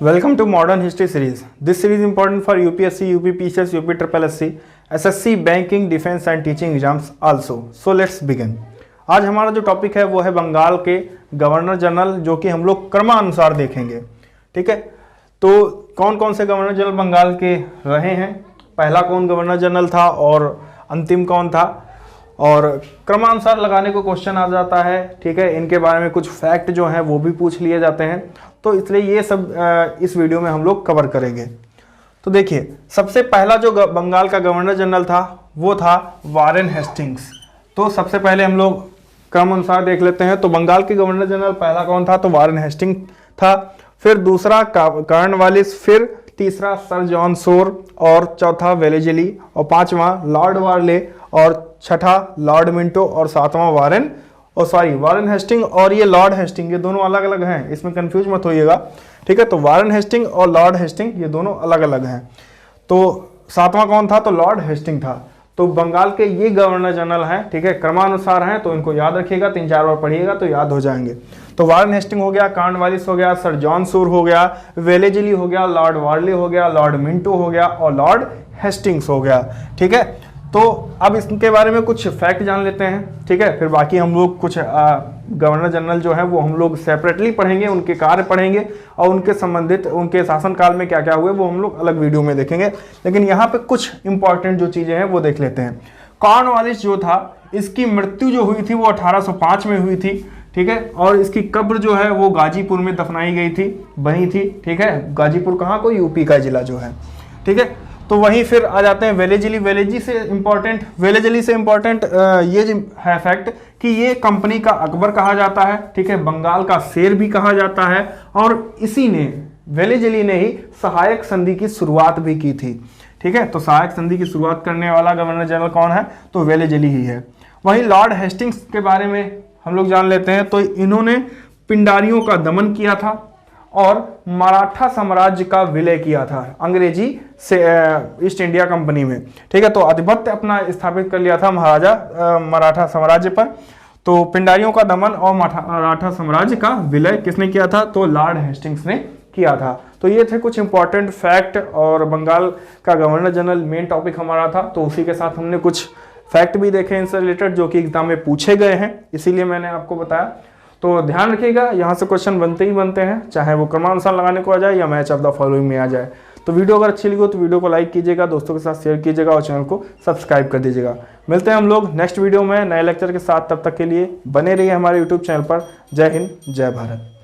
Welcome to Modern History Series. This series is important for UPSC, UPPCS, UPSSC, SSC, Banking, Defense and Teaching exams also. So let's begin. आज हमारा जो topic है वो है बंगाल के governor general, जो कि हम लोग क्रमानुसार देखेंगे। ठीक है, तो कौन कौन से गवर्नर जनरल बंगाल के रहे हैं, पहला कौन गवर्नर जनरल था और अंतिम कौन था, और क्रमानुसार लगाने को क्वेश्चन आ जाता है। ठीक है, इनके बारे में कुछ फैक्ट जो हैं वो भी पूछ लिए जाते हैं, तो इसलिए ये सब इस वीडियो में हम लोग कवर करेंगे। तो देखिए, सबसे पहला जो बंगाल का गवर्नर जनरल था वो था वारेन हेस्टिंग्स। तो सबसे पहले हम लोग क्रम अनुसार देख लेते हैं। तो बंगाल के गवर्नर जनरल पहला कौन था, तो वारेन हेस्टिंग्स था, फिर दूसरा कॉर्नवालिस, फिर तीसरा सर जॉन शोर, और चौथा वेलेजली, और पांचवा लॉर्ड वारले, और छठा लॉर्ड मिंटो, और सातवां वारेन हेस्टिंग और ये लॉर्ड हेस्टिंग, ये दोनों अलग अलग हैं, इसमें कंफ्यूज मत होइएगा। ठीक है, तो वारेन हेस्टिंग और लॉर्ड हेस्टिंग ये दोनों अलग अलग हैं। तो सातवां कौन था, तो लॉर्ड हेस्टिंग था। तो बंगाल के ये गवर्नर जनरल हैं, ठीक है, क्रमानुसार हैं, तो इनको याद रखिएगा, 3-4 बार पढ़िएगा तो याद हो जाएंगे। तो वारेन हेस्टिंग हो गया, कॉर्नवालिस हो गया, सर जॉन शोर हो गया, वेलेजली हो गया, लॉर्ड वारले हो गया, लॉर्ड मिंटो हो गया, और लॉर्ड हेस्टिंग्स हो गया। ठीक है, तो अब इसके बारे में कुछ फैक्ट जान लेते हैं। ठीक है, फिर बाकी हम लोग कुछ गवर्नर जनरल जो है वो हम लोग सेपरेटली पढ़ेंगे, उनके कार्य पढ़ेंगे, और उनके संबंधित उनके शासनकाल में क्या क्या हुए वो हम लोग अलग वीडियो में देखेंगे। लेकिन यहाँ पे कुछ इंपॉर्टेंट जो चीज़ें हैं वो देख लेते हैं। कॉर्नवालिस जो था, इसकी मृत्यु जो हुई थी वो 1805 में हुई थी। ठीक है, और इसकी कब्र जो है वो गाजीपुर में दफनाई गई थी, वहीं थी। ठीक है, गाजीपुर कहाँ को, यूपी का जिला जो है। ठीक है, तो वहीं फिर आ जाते हैं वेलेजली से इंपॉर्टेंट ये है फैक्ट कि ये कंपनी का अकबर कहा जाता है। ठीक है, बंगाल का शेर भी कहा जाता है, और इसी ने, वेलेजली ने ही सहायक संधि की शुरुआत भी की थी। ठीक है, तो सहायक संधि की शुरुआत करने वाला गवर्नर जनरल कौन है, तो वेलेजली ही है। वहीं लॉर्ड हेस्टिंग्स के बारे में हम लोग जान लेते हैं। तो इन्होंने पिंडारियों का दमन किया था और मराठा साम्राज्य का विलय किया था अंग्रेजी से ईस्ट इंडिया कंपनी में। ठीक है, तो आधिपत्य अपना स्थापित कर लिया था मराठा साम्राज्य पर। तो पिंडारियों का दमन और मराठा साम्राज्य का विलय किसने किया था, तो लॉर्ड हेस्टिंग्स ने किया था। तो ये थे कुछ इंपॉर्टेंट फैक्ट, और बंगाल का गवर्नर जनरल मेन टॉपिक हमारा था, तो उसी के साथ हमने कुछ फैक्ट भी देखे इनसे रिलेटेड जो कि एग्जाम में पूछे गए हैं, इसीलिए मैंने आपको बताया। तो ध्यान रखिएगा, यहाँ से क्वेश्चन बनते ही बनते हैं, चाहे वो क्रमानुसार लगाने को आ जाए या मैच ऑफ द फॉलोइंग में आ जाए। तो वीडियो अगर अच्छी लगी हो तो वीडियो को लाइक कीजिएगा, दोस्तों के साथ शेयर कीजिएगा, और चैनल को सब्सक्राइब कर दीजिएगा। मिलते हैं हम लोग नेक्स्ट वीडियो में नए लेक्चर के साथ, तब तक के लिए बने रहिए हमारे यूट्यूब चैनल पर। जय हिंद, जय भारत।